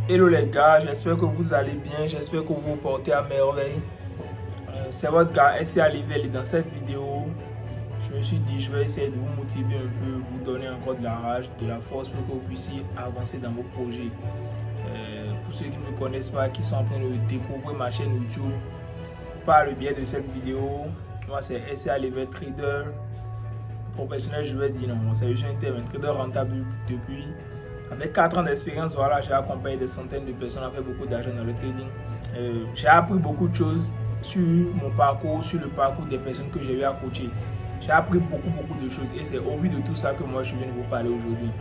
Hello les gars, j'espère que vous allez bien, j'espère que vous vous portez à merveille. C'est votre gars SCA Level et dans cette vidéo, je me suis dit je vais essayer de vous motiver un peu, vous donner encore de la rage, de la force pour que vous puissiez avancer dans vos projets. Pour ceux qui ne me connaissent pas, qui sont en train de découvrir ma chaîne YouTube par le biais de cette vidéo, moi c'est SCA Level Trader. Professionnel, je vais dire non, c'est juste un terme, un trader rentable depuis. Avec 4 ans d'expérience, voilà, j'ai accompagné des centaines de personnes à faire beaucoup d'argent dans le trading. J'ai appris beaucoup de choses sur mon parcours, sur le parcours des personnes que j'ai eu à coacher. J'ai appris beaucoup de choses et c'est au vu de tout ça que moi je viens de vous parler aujourd'hui.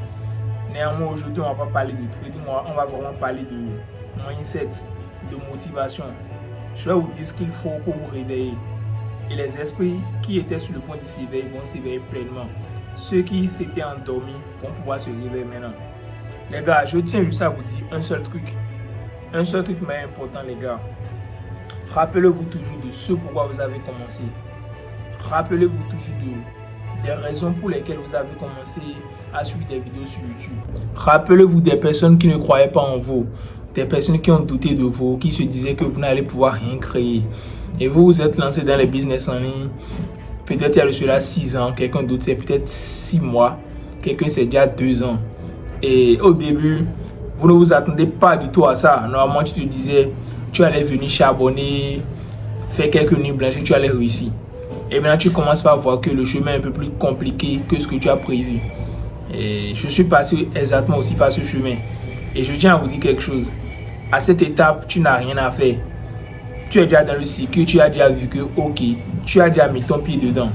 Néanmoins, aujourd'hui, on ne va pas parler de trading, on va vraiment parler de mindset, de motivation. Je vais vous dire ce qu'il faut pour vous réveiller. Et les esprits qui étaient sur le point de s'éveiller vont s'éveiller pleinement. Ceux qui s'étaient endormis vont pouvoir se réveiller maintenant. Les gars, je tiens juste à vous dire un seul truc mais important les gars. Rappelez-vous toujours de ce pourquoi vous avez commencé. Rappelez-vous toujours des raisons pour lesquelles vous avez commencé à suivre des vidéos sur YouTube. Rappelez-vous des personnes qui ne croyaient pas en vous. Des personnes qui ont douté de vous, qui se disaient que vous n'allez pouvoir rien créer. Et vous vous êtes lancé dans les business en ligne. Peut-être il y a cela 6 ans, quelqu'un d'autre c'est peut-être 6 mois, quelqu'un c'est déjà 2 ans. Et au début, vous ne vous attendez pas du tout à ça. Normalement, tu te disais, tu allais venir charbonner, faire quelques nuits blanches et tu allais réussir. Et maintenant, tu commences par voir que le chemin est un peu plus compliqué que ce que tu as prévu. Et je suis passé exactement aussi par ce chemin. Et je tiens à vous dire quelque chose. À cette étape, tu n'as rien à faire. Tu es déjà dans le circuit, tu as déjà vu que, ok, tu as déjà mis ton pied dedans.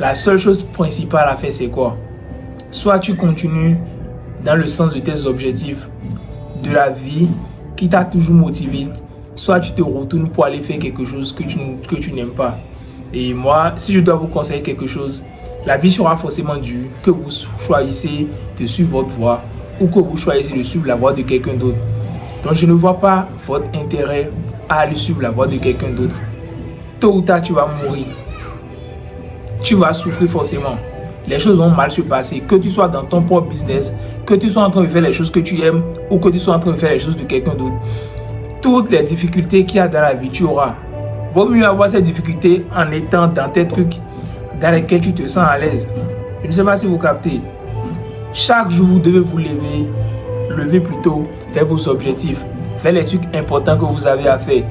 La seule chose principale à faire, c'est quoi? Soit tu continues dans le sens de tes objectifs, de la vie qui t'a toujours motivé, soit tu te retournes pour aller faire quelque chose que tu n'aimes pas. Et moi, si je dois vous conseiller quelque chose, la vie sera forcément dure, que vous choisissez de suivre votre voie ou que vous choisissez de suivre la voie de quelqu'un d'autre. Donc je ne vois pas votre intérêt à aller suivre la voie de quelqu'un d'autre. Tôt ou tard, tu vas mourir. Tu vas souffrir forcément. Les choses vont mal se passer. Que tu sois dans ton propre business, que tu sois en train de faire les choses que tu aimes ou que tu sois en train de faire les choses de quelqu'un d'autre. Toutes les difficultés qu'il y a dans la vie, tu auras. Vaut mieux avoir ces difficultés en étant dans tes trucs dans lesquels tu te sens à l'aise. Je ne sais pas si vous captez. Chaque jour, vous devez vous lever plutôt, faire vos objectifs, faire les trucs importants que vous avez à faire.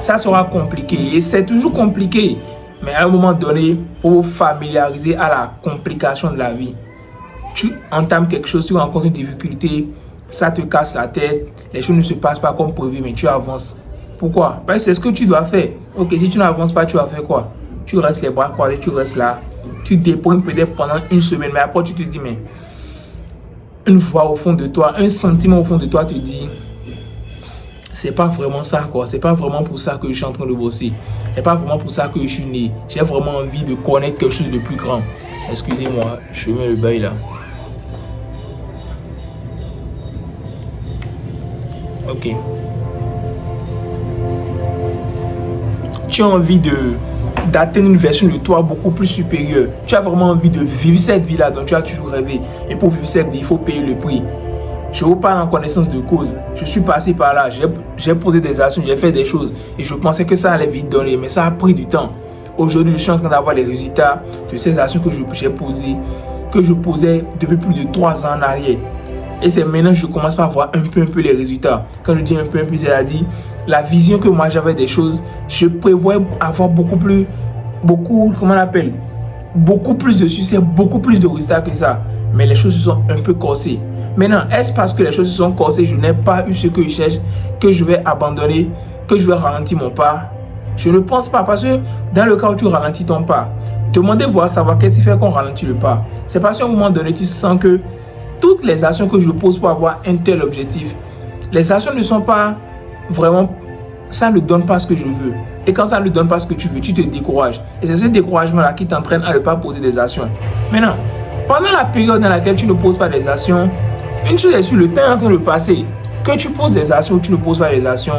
Ça sera compliqué et c'est toujours compliqué. Mais à un moment donné, il faut vous familiariser à la complication de la vie. Tu entames quelque chose, tu rencontres une difficulté, ça te casse la tête, les choses ne se passent pas comme prévu, mais tu avances. Pourquoi? Parce que c'est ce que tu dois faire. Ok, si tu n'avances pas, tu vas faire quoi? Tu restes les bras croisés, tu restes là, tu déprimes peut-être pendant une semaine, mais après tu te dis, mais une voix au fond de toi, un sentiment au fond de toi te dit, c'est pas vraiment ça quoi, c'est pas vraiment pour ça que je suis en train de bosser, c'est pas vraiment pour ça que je suis né, j'ai vraiment envie de connaître quelque chose de plus grand. Excusez-moi, je mets le bail là. Ok. Tu as envie d'atteindre une version de toi beaucoup plus supérieure. Tu as vraiment envie de vivre cette vie là dont tu as toujours rêvé. Et pour vivre cette vie, il faut payer le prix. Je vous parle en connaissance de cause. Je suis passé par là, j'ai posé des actions, j'ai fait des choses et je pensais que ça allait vite donner, mais ça a pris du temps. Aujourd'hui, je suis en train d'avoir les résultats de ces actions que j'ai posées, que je posais depuis plus de 3 ans en arrière. Et c'est maintenant que je commence par voir un peu les résultats. Quand je dis un peu, c'est-à-dire la vision que moi j'avais des choses, je prévoyais avoir beaucoup plus de succès, beaucoup plus de résultats que ça. Mais les choses se sont un peu corsées. Maintenant, est-ce parce que les choses se sont corsées, je n'ai pas eu ce que je cherche, que je vais abandonner, que je vais ralentir mon pas? Je ne pense pas, parce que dans le cas où tu ralentis ton pas, demandez-vous à savoir qu'est-ce qui fait qu'on ralentit le pas. C'est parce qu'à un moment donné, tu sens que toutes les actions que je pose pour avoir un tel objectif, les actions ne sont pas vraiment, ça ne donne pas ce que je veux. Et quand ça ne donne pas ce que tu veux, tu te décourages. Et c'est ce découragement-là qui t'entraîne à ne pas poser des actions. Maintenant, pendant la période dans laquelle tu ne poses pas des actions, une chose est sûre, le temps est en train de passer. Que tu poses des actions ou tu ne poses pas des actions,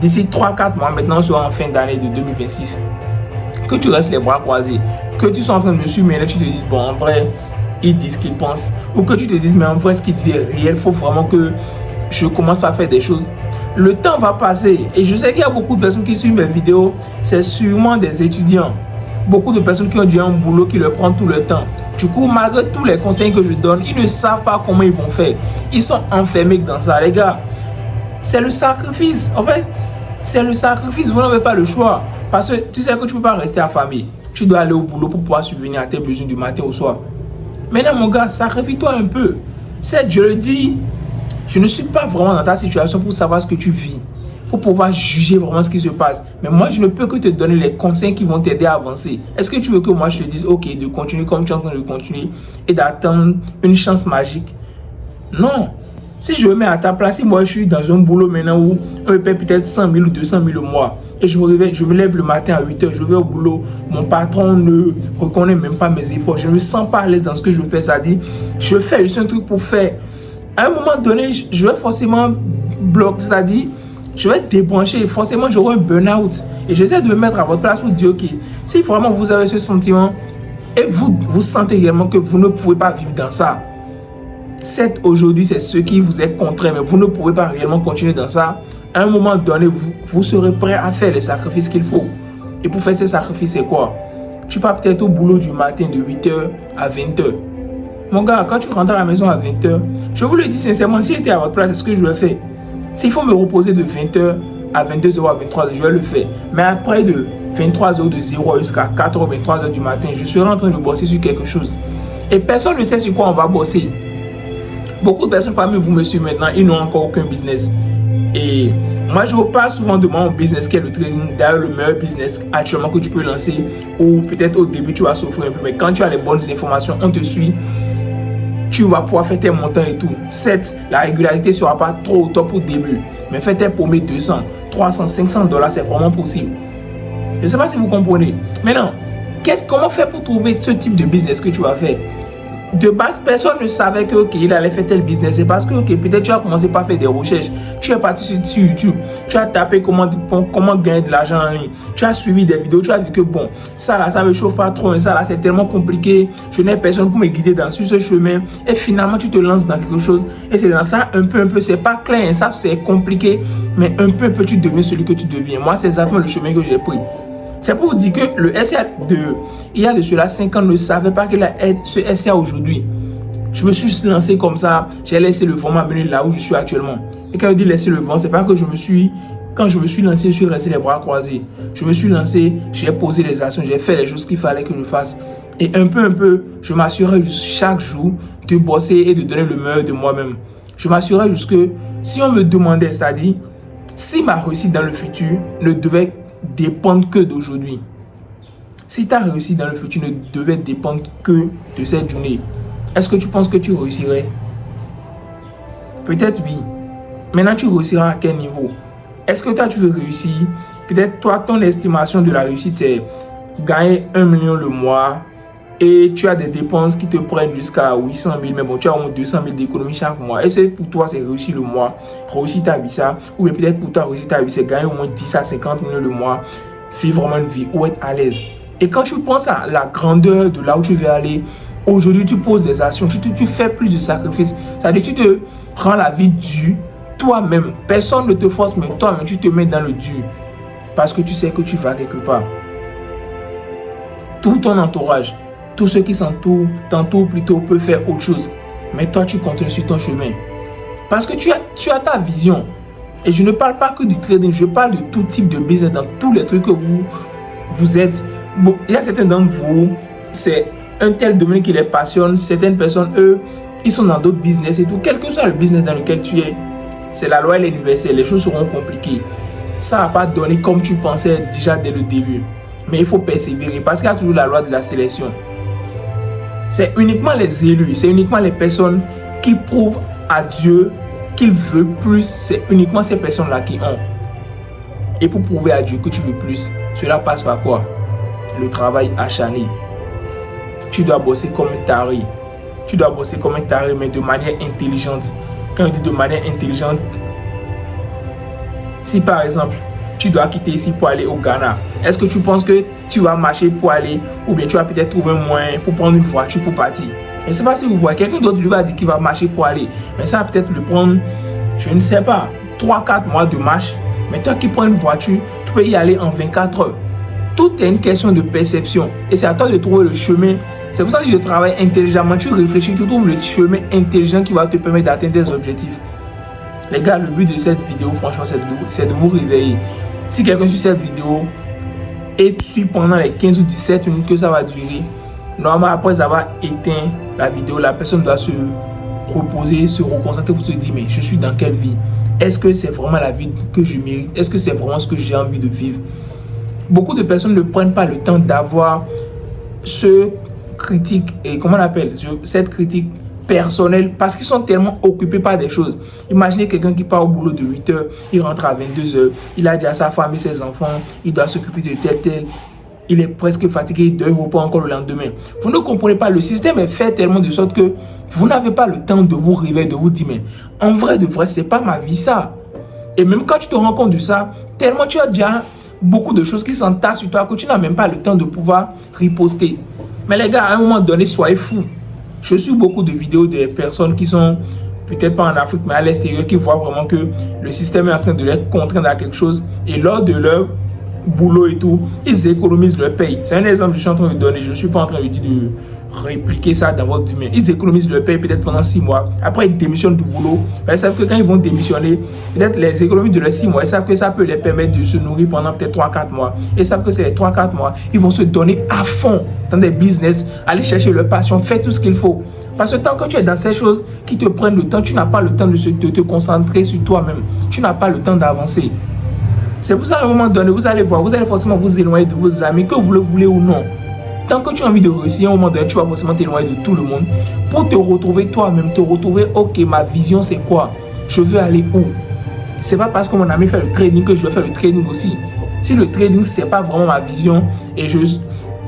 d'ici 3-4 mois, maintenant on sera en fin d'année de 2026. Que tu restes les bras croisés, que tu sois en train de me suivre, mais là tu te dises, bon, en vrai, ils disent ce qu'ils pensent. Ou que tu te dises, mais en vrai, ce qu'ils disent est réel, il faut vraiment que je commence par faire des choses. Le temps va passer et je sais qu'il y a beaucoup de personnes qui suivent mes vidéos, c'est sûrement des étudiants. Beaucoup de personnes qui ont déjà un boulot qui leur prend tout le temps. Du coup, malgré tous les conseils que je donne, ils ne savent pas comment ils vont faire. Ils sont enfermés dans ça, les gars. C'est le sacrifice. En fait, c'est le sacrifice. Vous n'avez pas le choix. Parce que tu sais que tu ne peux pas rester affamé. Tu dois aller au boulot pour pouvoir subvenir à tes besoins du matin au soir. Maintenant, mon gars, sacrifie-toi un peu. Certes, je le dis, je ne suis pas vraiment dans ta situation pour savoir ce que tu vis, pour pouvoir juger vraiment ce qui se passe. Mais moi, je ne peux que te donner les conseils qui vont t'aider à avancer. Est-ce que tu veux que moi, je te dise, ok, de continuer comme tu es en train de continuer et d'attendre une chance magique? Non. Si je me mets à ta place, si moi, je suis dans un boulot maintenant où on me paie peut-être 100 000 ou 200 000 au mois, et je me lève le matin à 8 h, je vais au boulot, mon patron ne reconnaît même pas mes efforts, je ne me sens pas à l'aise dans ce que je fais, c'est-à-dire, je fais juste un truc pour faire. À un moment donné, je vais forcément bloquer, c'est-à-dire, je vais débrancher, forcément j'aurai un burn-out. Et j'essaie de me mettre à votre place pour dire, ok, si vraiment vous avez ce sentiment et vous sentez réellement que vous ne pouvez pas vivre dans ça, certes, aujourd'hui, c'est ce qui vous est contraint, mais vous ne pouvez pas réellement continuer dans ça. À un moment donné, vous serez prêt à faire les sacrifices qu'il faut. Et pour faire ces sacrifices, c'est quoi? Tu pars peut-être au boulot du matin de 8 h à 20 h. Mon gars, quand tu rentres à la maison à 20 h, je vous le dis sincèrement, si j'étais à votre place, c'est ce que je vais faire. S'il faut me reposer de 20 h à 22 h à 23 h, je vais le faire. Mais après de 23 h, de 0 h jusqu'à 4 h, 23 h du matin, je serai en train de bosser sur quelque chose. Et personne ne sait sur quoi on va bosser. Beaucoup de personnes parmi vous me suivent maintenant, ils n'ont encore aucun business. Et moi, je vous parle souvent de mon business qui est le trading, d'ailleurs le meilleur business actuellement que tu peux lancer. Ou peut-être au début, tu vas souffrir un peu, mais quand tu as les bonnes informations, on te suit. Tu vas pouvoir faire tes montants et tout. Certes, la régularité ne sera pas trop au top au début, mais fais tes premiers 200, 300, 500 $, c'est vraiment possible. Je ne sais pas si vous comprenez. Maintenant, comment faire pour trouver ce type de business que tu vas faire? De base, personne ne savait que il allait faire tel business. C'est parce que peut-être tu as commencé par faire des recherches. Tu es parti sur YouTube. Tu as tapé comment gagner de l'argent en ligne. Tu as suivi des vidéos. Tu as vu que bon, ça là, ça me chauffe pas trop. Ça là, c'est tellement compliqué. Je n'ai personne pour me guider sur ce chemin. Et finalement, tu te lances dans quelque chose. Et c'est dans ça un peu. C'est pas clair. Hein, ça, c'est compliqué. Mais un peu, tu deviens celui que tu deviens. Moi, c'est exactement le chemin que j'ai pris. C'est pour vous dire que le SCA il y a de cela 5 ans, ne savait pas qu'il a ce SCA aujourd'hui. Je me suis lancé comme ça, j'ai laissé le vent m'amener là où je suis actuellement. Et quand je dis laisser le vent, c'est pas que quand je me suis lancé, je suis resté les bras croisés. Je me suis lancé, j'ai posé les actions, j'ai fait les choses qu'il fallait que je fasse. Et un peu, je m'assurais chaque jour de bosser et de donner le meilleur de moi-même. Je m'assurais juste que si on me demandait, c'est-à-dire, si ma réussite dans le futur ne devait dépendre que d'aujourd'hui. Si ta réussite dans le futur ne devait dépendre que de cette journée, est-ce que tu penses que tu réussirais? Peut-être oui. Maintenant, tu réussiras à quel niveau? Est-ce que toi, tu veux réussir? Peut-être toi, ton estimation de la réussite, c'est gagner 1 million le mois et tu as des dépenses qui te prennent jusqu'à 800 000, mais bon, tu as au moins 200 000 d'économie chaque mois. Et c'est pour toi, c'est réussir le mois, réussir ta vie, ça. Ou peut-être pour toi, réussir ta vie, c'est gagner au moins 10 à 50 millions le mois, vivre vraiment une vie ou être à l'aise. Et quand tu penses à la grandeur de là où tu veux aller, aujourd'hui, tu poses des actions, tu fais plus de sacrifices. C'est-à-dire, tu te rends la vie dure toi-même. Personne ne te force, mais toi-même, tu te mets dans le dur. Parce que tu sais que tu vas quelque part. Tout ton entourage, tous ceux qui t'entourent plutôt peuvent faire autre chose. Mais toi, tu continues sur ton chemin. Parce que tu as ta vision. Et je ne parle pas que du trading, je parle de tout type de business, dans tous les trucs que vous êtes. Bon, il y a certains d'entre vous, c'est un tel domaine qui les passionne. Certaines personnes, eux, ils sont dans d'autres business et tout. Quel que soit le business dans lequel tu es, c'est la loi universelle. Les choses seront compliquées. Ça ne va pas donner comme tu pensais déjà dès le début. Mais il faut persévérer parce qu'il y a toujours la loi de la sélection. C'est uniquement les élus, c'est uniquement les personnes qui prouvent à Dieu qu'ils veulent plus. C'est uniquement ces personnes-là qui ont. Et pour prouver à Dieu que tu veux plus, cela passe par quoi? Le travail acharné. Tu dois bosser comme un taré. Tu dois bosser comme un taré, mais de manière intelligente. Quand je dis de manière intelligente, si par exemple, tu dois quitter ici pour aller au Ghana, est-ce que tu penses que tu vas marcher pour aller, ou bien tu vas peut-être trouver un moyen pour prendre une voiture pour partir? Je ne sais pas si vous voyez, quelqu'un d'autre lui va dire qu'il va marcher pour aller, mais ça va peut-être le prendre je ne sais pas, 3-4 mois de marche. Mais toi qui prends une voiture, tu peux y aller en 24 heures. Tout est une question de perception. Et c'est à toi de trouver le chemin. C'est pour ça que tu travailles intelligemment. Tu réfléchis, tu trouves le chemin intelligent qui va te permettre d'atteindre tes objectifs. Les gars, le but de cette vidéo, franchement, c'est de vous réveiller. Si quelqu'un suit cette vidéo et suit pendant les 15 ou 17 minutes que ça va durer, normalement, après avoir éteint la vidéo, la personne doit se reposer, se reconcentrer pour se dire, mais je suis dans quelle vie? Est-ce que c'est vraiment la vie que je mérite? Est-ce que c'est vraiment ce que j'ai envie de vivre? Beaucoup de personnes ne prennent pas le temps d'avoir ce critique, et comment on appelle, cette critique personnelle, parce qu'ils sont tellement occupés par des choses. Imaginez quelqu'un qui part au boulot de 8 heures, il rentre à 22 heures, il a déjà sa femme et ses enfants, il doit s'occuper de tel. Il est presque fatigué, il doit repos encore le lendemain. Vous ne comprenez pas, le système est fait tellement de sorte que vous n'avez pas le temps de vous réveiller, de vous dire, mais en vrai, de vrai, c'est pas ma vie ça. Et même quand tu te rends compte de ça, tellement tu as déjà beaucoup de choses qui s'entassent sur toi que tu n'as même pas le temps de pouvoir riposter. Mais les gars, à un moment donné, soyez fous. Je suis beaucoup de vidéos des personnes qui sont peut-être pas en Afrique, mais à l'extérieur, qui voient vraiment que le système est en train de les contraindre à quelque chose. Et lors de leur boulot et tout, ils économisent leur paye. C'est un exemple que je suis en train de donner. Je ne suis pas en train de dire de répliquer ça dans votre domaine. Ils économisent leur paye peut-être pendant 6 mois. Après, ils démissionnent du boulot. Ils savent que quand ils vont démissionner, peut-être les économies de leurs 6 mois, ils savent que ça peut les permettre de se nourrir pendant peut-être 3-4 mois. Ils savent que c'est les 3-4 mois, ils vont se donner à fond dans des business, aller chercher leur passion, faire tout ce qu'il faut. Parce que tant que tu es dans ces choses qui te prennent le temps, tu n'as pas le temps de te concentrer sur toi-même. Tu n'as pas le temps d'avancer. C'est pour ça qu'à un moment donné, vous allez voir, vous allez forcément vous éloigner de vos amis, que vous le voulez ou non. Tant que tu as envie de réussir, à un moment donné, tu vas forcément t'éloigner de tout le monde pour te retrouver toi-même, te retrouver, ok, ma vision c'est quoi? Je veux aller où? C'est pas parce que mon ami fait le trading que je veux faire le trading aussi. Si le trading, c'est pas vraiment ma vision et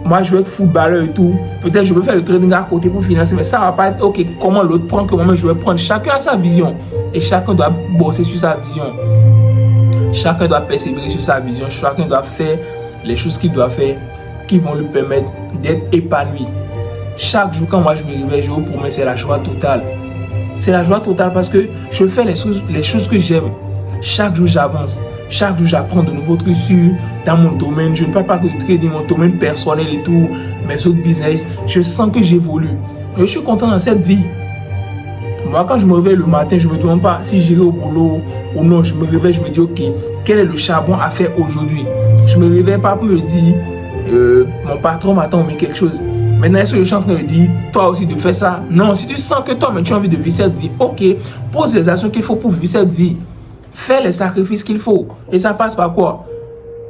moi je veux être footballeur et tout, peut-être je veux faire le trading à côté pour financer, mais ça va pas être, ok, comment l'autre prend, que moi je vais prendre. Chacun a sa vision et chacun doit bosser sur sa vision. Chacun doit persévérer sur sa vision. Chacun doit faire les choses qu'il doit faire qui vont lui permettre d'être épanoui. Chaque jour, quand moi je me réveille, je vous promets, c'est la joie totale. C'est la joie totale parce que je fais les choses que j'aime. Chaque jour, j'avance. Chaque jour, j'apprends de nouveaux trucs dans mon domaine. Je ne parle pas que de trading, mon domaine personnel et tout, mes autres business. Je sens que j'évolue. Je suis content dans cette vie. Moi, quand je me réveille le matin, je ne me demande pas si j'irai au boulot ou non. Je me réveille, je me dis, ok, quel est le charbon à faire aujourd'hui? Je me réveille pas pour me dire, mon patron m'attend, mais quelque chose. Maintenant, est-ce que je suis en train de dire, toi aussi, de faire ça? Non, si tu sens que toi, mais tu as envie de vivre cette vie, ok, pose les actions qu'il faut pour vivre cette vie. Fais les sacrifices qu'il faut. Et ça passe par quoi?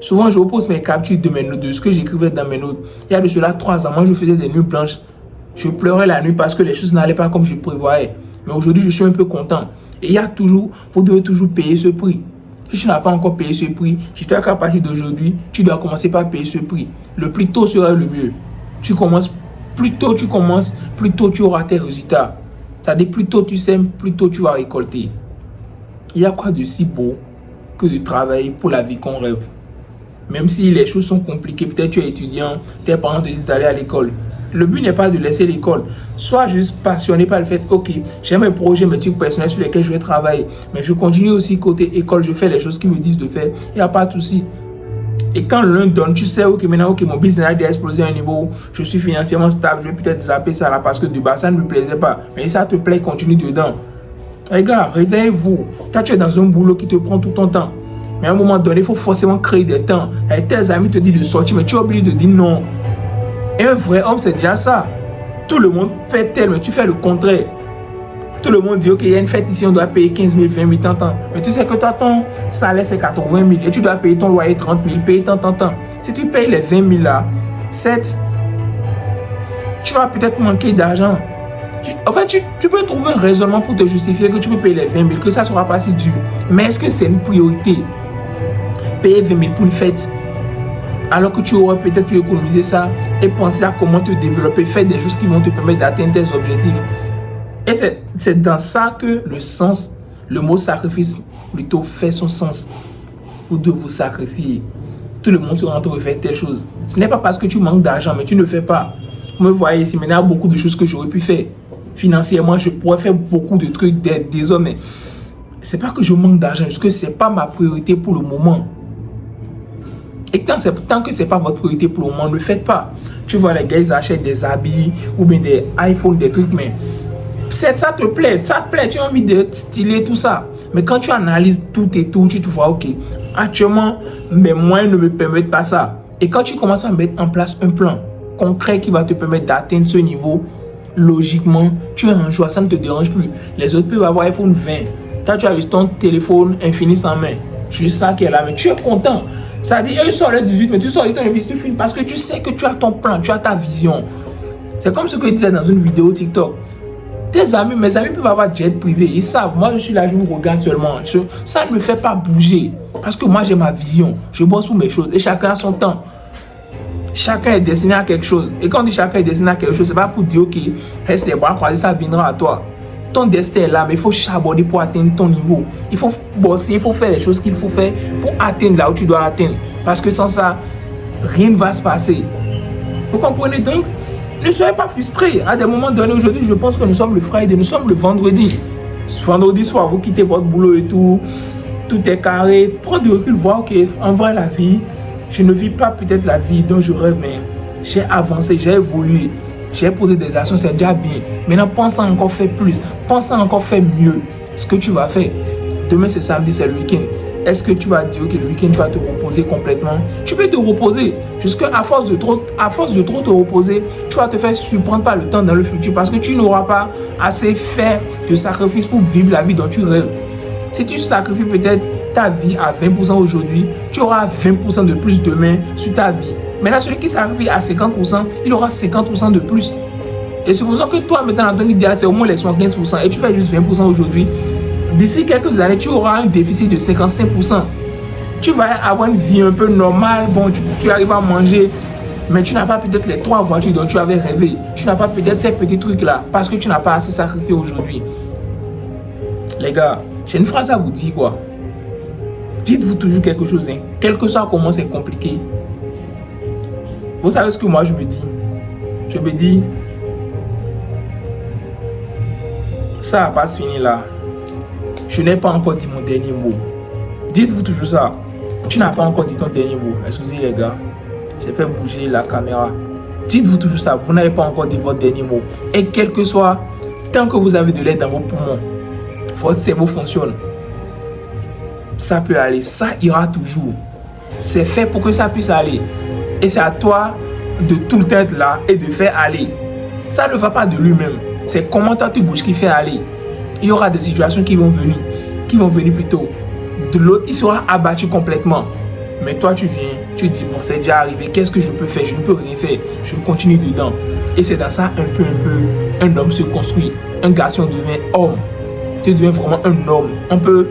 Souvent, je repose mes captures de mes notes, de ce que j'écrivais dans mes notes. Il y a de cela 3 ans, moi, je faisais des nuits blanches. Je pleurais la nuit parce que les choses n'allaient pas comme je prévoyais. Mais aujourd'hui, je suis un peu content. Et il y a toujours, vous devez toujours payer ce prix. Si tu n'as pas encore payé ce prix, je te dis qu'à partir d'aujourd'hui, tu dois commencer par payer ce prix. Le plus tôt sera le mieux. Plus tôt tu commences, plus tôt tu auras tes résultats. C'est-à-dire, plus tôt tu sèmes, plus tôt tu vas récolter. Il y a quoi de si beau que de travailler pour la vie qu'on rêve? Même si les choses sont compliquées, peut-être tu es étudiant, tes parents te disent d'aller à l'école. Le but n'est pas de laisser l'école. Sois juste passionné par le fait, ok, j'ai mes projets, mes trucs personnels sur lesquels je vais travailler. Mais je continue aussi côté école, je fais les choses qu'ils me disent de faire. Il n'y a pas de souci. Et quand l'un donne, tu sais, ok, maintenant, ok, mon business a déjà explosé à un niveau où je suis financièrement stable, je vais peut-être zapper ça là parce que de base, ça ne me plaisait pas. Mais si ça te plaît, continue dedans. Les gars, réveillez-vous. Toi, tu es dans un boulot qui te prend tout ton temps. Mais à un moment donné, il faut forcément créer des temps. Et tes amis te disent de sortir, mais tu es obligé de dire non. Et un vrai homme, c'est déjà ça. Tout le monde fait tel, mais tu fais le contraire. Tout le monde dit, ok, il y a une fête ici, on doit payer 15 000, 20 000, tant. Mais tu sais que toi, ton salaire, c'est 80 000 et tu dois payer ton loyer 30 000, payer tant. Si tu payes les 20 000 là, 7, tu vas peut-être manquer d'argent. En fait, tu peux trouver un raisonnement pour te justifier que tu peux payer les 20 000, que ça ne sera pas si dur. Mais est-ce que c'est une priorité? Payer 20 000 pour une fête, alors que tu aurais peut-être pu économiser ça et penser à comment te développer, faire des choses qui vont te permettre d'atteindre tes objectifs. Et c'est dans ça que le sens, le mot sacrifice plutôt fait son sens. Vous devez vous sacrifier. Tout le monde sera en train de faire telle chose. Ce n'est pas parce que tu manques d'argent, mais tu ne fais pas. Vous me voyez ici, maintenant il y a beaucoup de choses que j'aurais pu faire. Financièrement, je pourrais faire beaucoup de trucs, des hommes. Mais c'est pas que je manque d'argent, juste que c'est pas ma priorité pour le moment. Et tant que c'est pas votre priorité pour le moment, ne le faites pas. Tu vois, les gars, ils achètent des habits ou bien des iPhones, des trucs, mais ça te plaît, tu as envie d'être stylé, tout ça. Mais quand tu analyses tout et tout, tu te vois, ok, actuellement, mes moyens ne me permettent pas ça. Et quand tu commences à mettre en place un plan concret qui va te permettre d'atteindre ce niveau, logiquement, tu es en joie, ça ne te dérange plus. Les autres peuvent avoir iPhone 20. Toi, tu as juste ton téléphone infini sans main. Juste ça qui est là, mais tu es content. Ça dit, eux sortent le 18, mais tu sors ton investissement, tu filmes parce que tu sais que tu as ton plan, tu as ta vision. C'est comme ce que je disais dans une vidéo TikTok. Mes amis peuvent avoir jet privé. Ils savent, moi je suis là, je vous regarde seulement. Ça ne me fait pas bouger. Parce que moi j'ai ma vision. Je bosse pour mes choses. Et chacun a son temps. Chacun est destiné à quelque chose. Et quand on dit chacun est destiné à quelque chose, c'est pas pour dire, ok, reste les bras croisés, ça viendra à toi. Ton destin est là, mais il faut charbonner pour atteindre ton niveau. Il faut bosser, il faut faire les choses qu'il faut faire pour atteindre là où tu dois atteindre. Parce que sans ça, rien ne va se passer. Vous comprenez donc? Ne soyez pas frustrés. À des moments donnés, aujourd'hui, je pense que nous sommes le Friday, nous sommes le vendredi. Vendredi soir, vous quittez votre boulot et tout est carré. Prends du recul, voir, ok, en vrai, la vie, je ne vis pas peut-être la vie dont je rêve, mais j'ai avancé, j'ai évolué. J'ai posé des actions, c'est déjà bien. Maintenant, pense à encore faire plus. Pense à encore faire mieux. Ce que tu vas faire. Demain, c'est samedi, c'est le week-end. Est-ce que tu vas dire que le week-end, tu vas te reposer complètement? Tu peux te reposer. Jusqu'à force de trop te reposer, tu vas te faire surprendre par le temps dans le futur parce que tu n'auras pas assez fait de sacrifices pour vivre la vie dont tu rêves. Si tu sacrifies peut-être ta vie à 20% aujourd'hui, tu auras 20% de plus demain sur ta vie. Maintenant, celui qui sacrifie à 50%, il aura 50% de plus. Et c'est pour ça que toi, maintenant, dans ton idéal, c'est au moins les 75%. Et tu fais juste 20% aujourd'hui. D'ici quelques années, tu auras un déficit de 55%. Tu vas avoir une vie un peu normale. Bon, tu arrives à manger. Mais tu n'as pas peut-être les 3 voitures dont tu avais rêvé. Tu n'as pas peut-être ces petits trucs-là. Parce que tu n'as pas assez sacrifié aujourd'hui. Les gars, j'ai une phrase à vous dire, quoi. Dites-vous toujours quelque chose. Hein. Quel que soit comment c'est compliqué. Vous savez ce que moi je me dis? Je me dis, ça va pas se finir là. Je n'ai pas encore dit mon dernier mot. Dites-vous toujours ça. Tu n'as pas encore dit ton dernier mot. Excusez les gars. J'ai fait bouger la caméra. Dites-vous toujours ça. Vous n'avez pas encore dit votre dernier mot. Et quel que soit, tant que vous avez de l'air dans vos poumons, votre cerveau fonctionne. Ça peut aller. Ça ira toujours. C'est fait pour que ça puisse aller. Et c'est à toi de tout le temps être là et de faire aller. Ça ne va pas de lui-même. C'est comment toi tu bouges qui fait aller. Il y aura des situations qui vont venir plutôt. De l'autre, il sera abattu complètement. Mais toi, tu viens, tu te dis, bon, c'est déjà arrivé, qu'est-ce que je peux faire? Je ne peux rien faire. Je continue dedans. Et c'est dans ça un homme se construit. Un garçon devient homme. Tu deviens vraiment un homme. On peut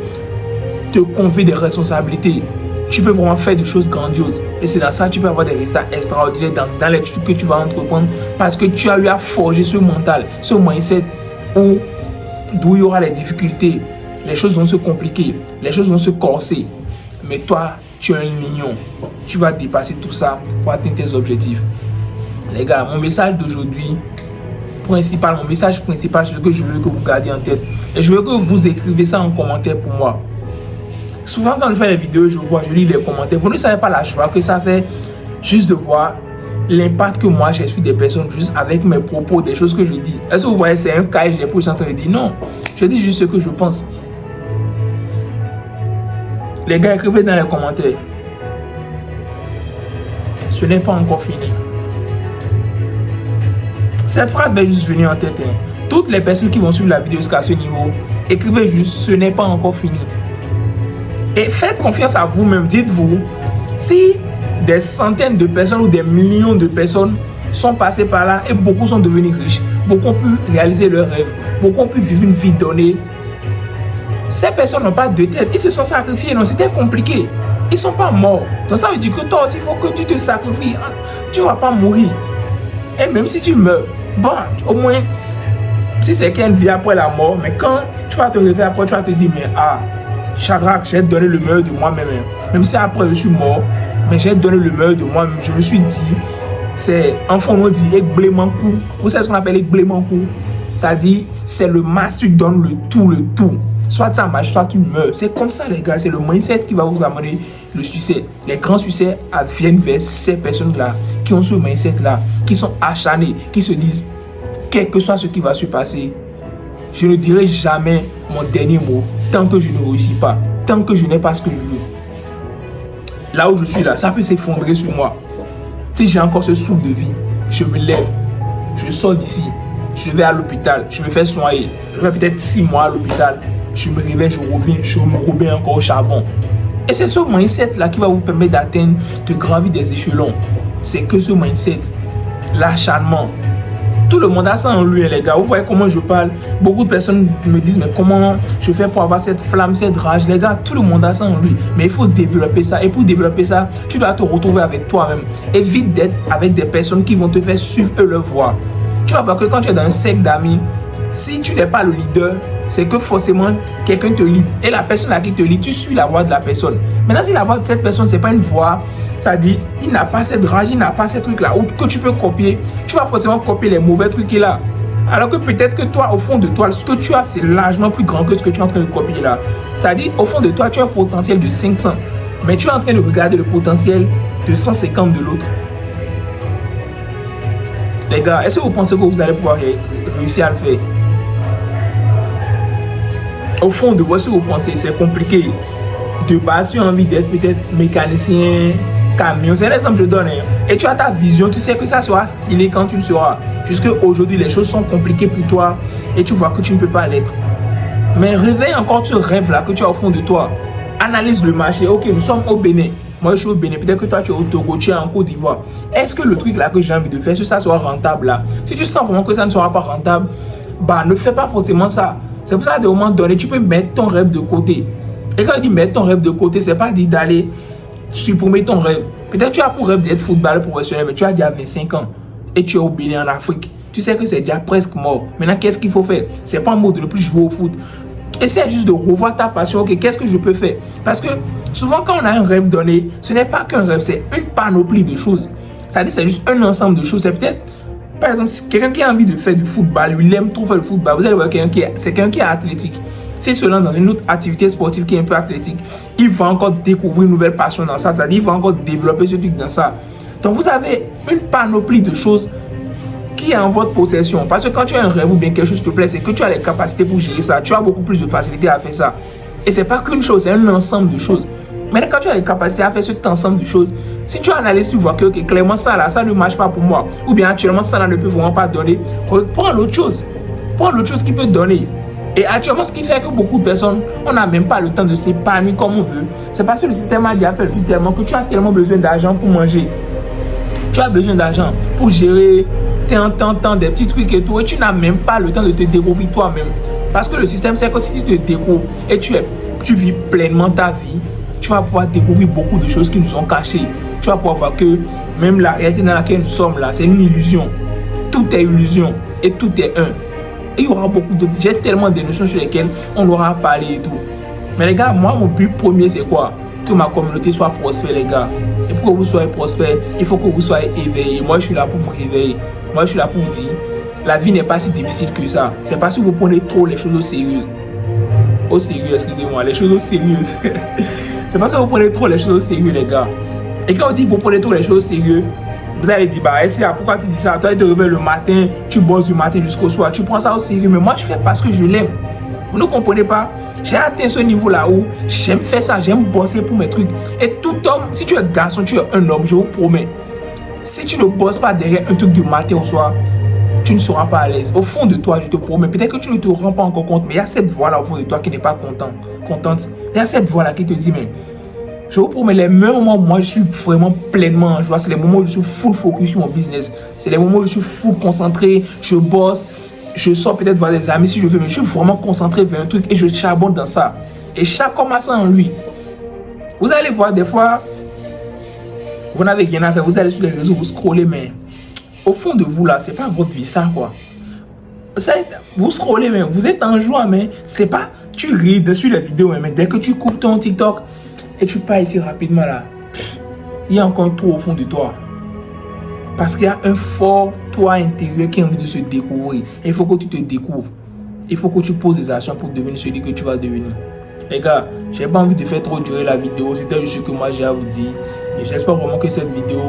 te confier des responsabilités. Tu peux vraiment faire des choses grandioses. Et c'est dans ça que tu peux avoir des résultats extraordinaires dans les trucs que tu vas entreprendre. Parce que tu as eu à forger ce mental, ce mindset d'où il y aura les difficultés. Les choses vont se compliquer. Les choses vont se corser. Mais toi, tu es un lion. Tu vas dépasser tout ça pour atteindre tes objectifs. Les gars, mon message d'aujourd'hui, mon message principal, c'est ce que je veux que vous gardiez en tête. Et je veux que vous écrivez ça en commentaire pour moi. Souvent, quand je fais les vidéos, je lis les commentaires. Vous ne savez pas la joie que ça fait juste de voir l'impact que moi j'ai sur des personnes juste avec mes propos, des choses que je dis. Est-ce que vous voyez, c'est un cas et j'ai pour en train de dire non. Je dis juste ce que je pense. Les gars, écrivez dans les commentaires. Ce n'est pas encore fini. Cette phrase va juste venir en tête. Hein. Toutes les personnes qui vont suivre la vidéo jusqu'à ce niveau, écrivez juste ce n'est pas encore fini. Et faites confiance à vous-même. Dites-vous, si des centaines de personnes ou des millions de personnes sont passées par là et beaucoup sont devenus riches, beaucoup ont pu réaliser leurs rêves, beaucoup ont pu vivre une vie donnée, ces personnes n'ont pas de tête. Ils se sont sacrifiés. Non, c'était compliqué. Ils ne sont pas morts. Donc ça veut dire que toi aussi, il faut que tu te sacrifies. Tu ne vas pas mourir. Et même si tu meurs, bon, au moins, si c'est qu'il y a une vie après la mort, mais quand tu vas te réveiller après, tu vas te dire, mais Shadrach, j'ai donné le meilleur de moi-même. Même si après je suis mort, mais j'ai donné le meilleur de moi-même. Je me suis dit, c'est, en fond, on dit, Egblemankou. Vous savez ce qu'on appelle Egblemankou? Ça dit, c'est le max, tu donnes le tout. soit ça marche, soit tu meurs. C'est comme ça, les gars. C'est le mindset qui va vous amener le succès. Les grands succès viennent vers ces personnes-là qui ont ce mindset-là, qui sont acharnés, qui se disent, quel que soit ce qui va se passer, je ne dirai jamais mon dernier mot tant que je ne réussis pas, tant que je n'ai pas ce que je veux. Là où je suis là, ça peut s'effondrer sur moi. Si j'ai encore ce souffle de vie, je me lève, je sors d'ici, je vais à l'hôpital, je me fais soigner, je vais peut-être 6 mois à l'hôpital, je me réveille, je reviens, je me remets encore au charbon. Et c'est ce mindset-là qui va vous permettre d'atteindre, de gravir des échelons. C'est que ce mindset, l'acharnement. Tout le monde a ça en lui, les gars. Vous voyez comment je parle. Beaucoup de personnes me disent, mais comment je fais pour avoir cette flamme, cette rage. Les gars, tout le monde a ça en lui. Mais il faut développer ça. Et pour développer ça, tu dois te retrouver avec toi-même. Évite d'être avec des personnes qui vont te faire suivre leur voie. Tu vas voir que quand tu es dans un cercle d'amis, si tu n'es pas le leader, c'est que forcément quelqu'un te lead. Et la personne à qui te lead, tu suis la voix de la personne. Maintenant, si la voix de cette personne, ce n'est pas une voix, ça dit, il n'a pas cette rage, il n'a pas ces trucs-là, ou que tu peux copier, tu vas forcément copier les mauvais trucs qu'il a. Alors que peut-être que toi, au fond de toi, ce que tu as, c'est largement plus grand que ce que tu es en train de copier là. Ça dit, au fond de toi, tu as un potentiel de 500, mais tu es en train de regarder le potentiel de 150 de l'autre. Les gars, est-ce que vous pensez que vous allez pouvoir réussir à le faire? Au fond de vous, ce que vous pensez, c'est compliqué. De base, tu as envie d'être peut-être mécanicien, camion, c'est l'exemple que je donne. Et tu as ta vision, tu sais que ça sera stylé quand tu le seras. Puisque aujourd'hui, les choses sont compliquées pour toi et tu vois que tu ne peux pas l'être. Mais réveille encore ce rêve-là que tu as au fond de toi. Analyse le marché. Ok, nous sommes au Bénin. Moi, je suis au Bénin. Peut-être que toi, tu es au Togo, tu es en Côte d'Ivoire. Est-ce que le truc là que j'ai envie de faire, si ça sera rentable là? Si tu sens vraiment que ça ne sera pas rentable, bah ne fais pas forcément ça. C'est pour ça qu'à un moment donné, tu peux mettre ton rêve de côté. Et quand je dis mettre ton rêve de côté, c'est pas dire d'aller supprimer ton rêve. Peut-être tu as pour rêve d'être footballeur professionnel, mais tu as déjà 25 ans et tu es au Bénin en Afrique. Tu sais que c'est déjà presque mort. Maintenant, qu'est-ce qu'il faut faire? C'est pas un mot de ne plus jouer au foot. Essaie juste de revoir ta passion. Ok, qu'est-ce que je peux faire? Parce que souvent, quand on a un rêve donné, ce n'est pas qu'un rêve, c'est une panoplie de choses. C'est-à-dire, c'est juste un ensemble de choses. C'est peut-être, par exemple, si quelqu'un qui a envie de faire du football, lui, il aime trop faire le football. Vous allez voir quelqu'un qui est athlétique. S'il se lance dans une autre activité sportive qui est un peu athlétique, il va encore découvrir une nouvelle passion dans ça. C'est-à-dire, il va encore développer ce truc dans ça. Donc, vous avez une panoplie de choses qui est en votre possession. Parce que quand tu as un rêve ou bien quelque chose te plaît, c'est que tu as les capacités pour gérer ça. Tu as beaucoup plus de facilité à faire ça. Et c'est pas qu'une chose, c'est un ensemble de choses. Maintenant, quand tu as les capacités à faire cet ensemble de choses, si tu analyses, tu vois que okay, clairement ça là, ça ne marche pas pour moi. Ou bien actuellement ça là ne peut vraiment pas donner. Prends l'autre chose. Prends l'autre chose qui peut donner. Et actuellement, ce qui fait que beaucoup de personnes, on n'a même pas le temps de s'épanouir comme on veut. C'est parce que le système a déjà fait le truc tellement que tu as tellement besoin d'argent pour manger. Tu as besoin d'argent pour gérer tant des petits trucs et tout. Et tu n'as même pas le temps de te découvrir toi-même. Parce que le système, c'est que si tu te découvres et tu vis pleinement ta vie, tu vas pouvoir découvrir beaucoup de choses qui nous sont cachées. Tu vas pouvoir voir que même la réalité dans laquelle nous sommes là, c'est une illusion. Tout est illusion et tout est un. Et il y aura beaucoup d'autres. J'ai tellement de notions sur lesquelles on aura parlé et tout. Mais les gars, moi, mon but premier, c'est quoi? Que ma communauté soit prospère, les gars. Et pour que vous soyez prospère, il faut que vous soyez éveillés. Moi, je suis là pour vous réveiller. Moi, je suis là pour vous dire, la vie n'est pas si difficile que ça. C'est parce que vous prenez trop les choses au sérieux. Au sérieux, excusez-moi, les choses au sérieux. C'est parce que vous prenez trop les choses au sérieux, les gars. Et quand on dit que vous prenez trop les choses au sérieux, vous allez dire, bah, pourquoi tu dis ça? Toi, tu te réveilles le matin, tu bosses du matin jusqu'au soir, tu prends ça au sérieux. Mais moi, je fais parce que je l'aime. Vous ne comprenez pas? J'ai atteint ce niveau-là où j'aime faire ça, j'aime bosser pour mes trucs. Et tout homme, si tu es garçon, tu es un homme, je vous promets. Si tu ne bosses pas derrière un truc du matin au soir, tu ne seras pas à l'aise. Au fond de toi, je te promets, peut-être que tu ne te rends pas encore compte, mais il y a cette voix-là au fond de toi qui n'est pas contente. Il y a cette voix-là qui te dit, mais je vous promets, les mêmes moments où moi je suis vraiment pleinement en joie, c'est les moments où je suis full focus sur mon business. C'est les moments où je suis full concentré, je bosse, je sors peut-être voir des amis si je veux, mais je suis vraiment concentré vers un truc et je charbonne dans ça. Et chaque homme a ça en lui. Vous allez voir des fois, vous n'avez rien à faire, vous allez sur les réseaux, vous scrollez, mais au fond de vous là, c'est pas votre vie ça quoi. Vous scrollez, mais vous êtes en joie, mais c'est pas, tu ris dessus les vidéos, mais dès que tu coupes ton TikTok et tu pars ici rapidement là, il y a encore un trou au fond de toi. Parce qu'il y a un fort toi intérieur qui a envie de se découvrir. Et il faut que tu te découvres. il faut que tu poses des actions pour devenir celui que tu vas devenir. Les gars, j'ai pas envie de faire trop durer la vidéo. C'était juste ce que moi j'ai à vous dire. Et j'espère vraiment que cette vidéo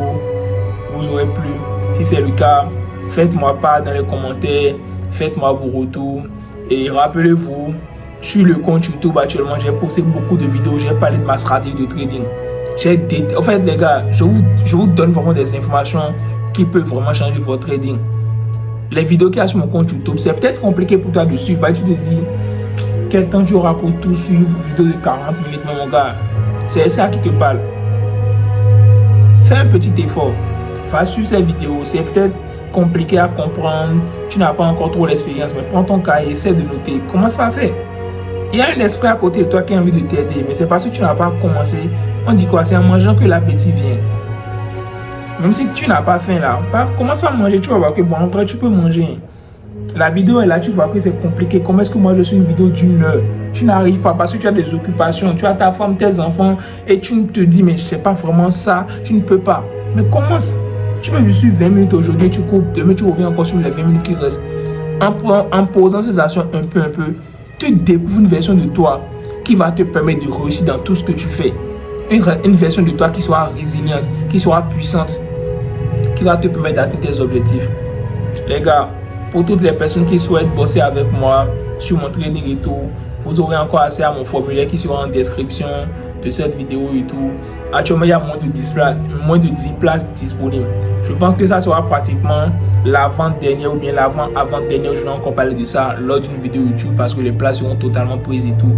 vous aurait plu. Si c'est le cas, faites-moi part dans les commentaires. Faites-moi vos retours. Et rappelez-vous, sur le compte YouTube actuellement, j'ai posté beaucoup de vidéos. J'ai parlé de ma stratégie de trading. En fait, les gars, je vous donne vraiment des informations qui peuvent vraiment changer votre trading. Les vidéos qu'il y a sur mon compte YouTube, c'est peut-être compliqué pour toi de suivre. Bah, tu te dis, quel temps tu auras pour tout suivre une vidéo de 40 minutes, mais mon gars, c'est ça qui te parle. Fais un petit effort. Va suivre ces vidéos. C'est peut-être compliqué à comprendre. Tu n'as pas encore trop l'expérience, mais prends ton cahier, essaie de noter. Commence par faire. Il y a un esprit à côté de toi qui a envie de t'aider, mais c'est parce que tu n'as pas commencé. On dit quoi? C'est en mangeant que l'appétit vient. Même si tu n'as pas faim là, commence par manger, tu vas voir que bon, en vrai, tu peux manger. La vidéo est là, tu vois que c'est compliqué. Comment est-ce que moi je suis une vidéo d'1 heure? Tu n'arrives pas parce que tu as des occupations, tu as ta femme, tes enfants, et tu te dis, mais c'est pas vraiment ça, tu ne peux pas. Mais commence. Tu peux juste suivre 20 minutes aujourd'hui, tu coupes, demain tu reviens encore sur les 20 minutes qui restent. En posant ces actions un peu, tu découvres une version de toi qui va te permettre de réussir dans tout ce que tu fais. Une version de toi qui sera résiliente, qui sera puissante, qui va te permettre d'atteindre tes objectifs. Les gars, pour toutes les personnes qui souhaitent bosser avec moi sur mon trading et tout, vous aurez encore accès à mon formulaire qui sera en description de cette vidéo et tout. Actuellement, il y a moins de 10 places disponibles. Je pense que ça sera pratiquement l'avant-dernière ou bien l'avant-avant-dernière. Je vais encore parler de ça lors d'une vidéo YouTube parce que les places seront totalement prises et tout.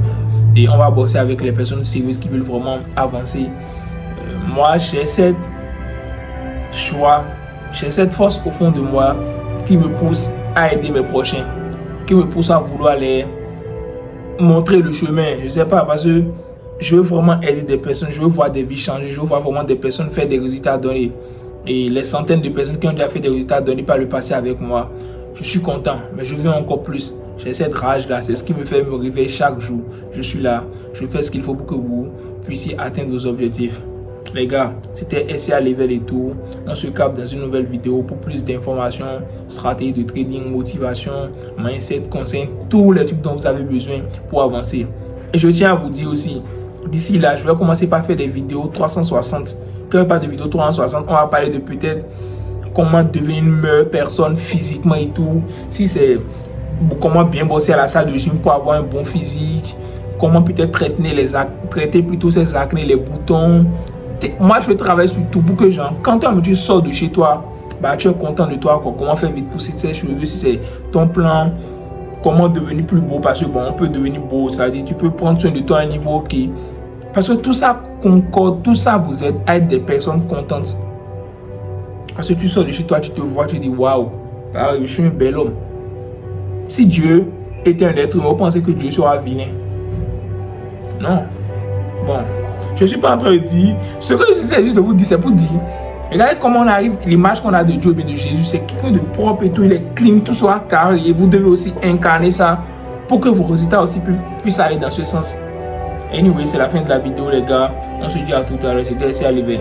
Et on va bosser avec les personnes sérieuses qui veulent vraiment avancer. Moi, j'ai cette force au fond de moi qui me pousse à aider mes prochains, qui me pousse à vouloir les montrer le chemin. Je sais pas, parce que je veux vraiment aider des personnes, je veux voir des vies changer, je veux voir vraiment des personnes faire des résultats donnés. Et les centaines de personnes qui ont déjà fait des résultats donnés par le passé avec moi, je suis content, mais je veux encore plus. J'ai cette rage-là, c'est ce qui me fait me réveiller chaque jour. Je suis là, je fais ce qu'il faut pour que vous puissiez atteindre vos objectifs. Les gars, c'était SCA Level et tout. On se capte dans une nouvelle vidéo pour plus d'informations, stratégies de trading, motivation, mindset, conseils, tous les trucs dont vous avez besoin pour avancer. Et je tiens à vous dire aussi, d'ici là, je vais commencer par faire des vidéos 360. Quand on parle de vidéos 360, on va parler de peut-être comment devenir une meilleure personne physiquement et tout. Si c'est comment bien bosser à la salle de gym pour avoir un bon physique, comment peut-être traiter plutôt ses acnés, les boutons. Moi, je travaille sur tout pour que quand tu sors de chez toi, bah, tu es content de toi, quoi. Comment faire vite pousser tes cheveux, si c'est ton plan, comment devenir plus beau, parce que bon, on peut devenir beau, ça veut dire tu peux prendre soin de toi à un niveau qui... Parce que tout ça concorde, tout ça vous aide à être des personnes contentes. Parce que tu sors de chez toi, tu te vois, tu te dis waouh, je suis un bel homme. Si Dieu était un être humain, vous pensez que Dieu sera vilain? Non. Bon, je ne suis pas en train de dire. Ce que j'essaie juste de vous dire, c'est pour dire. Regardez comment on arrive, l'image qu'on a de Dieu et de Jésus, c'est quelqu'un de propre et tout, il est clean, tout sera carré. Et vous devez aussi incarner ça pour que vos résultats aussi puissent aller dans ce sens. Anyway, c'est la fin de la vidéo, les gars. On se dit à tout à l'heure. C'était SCA Level.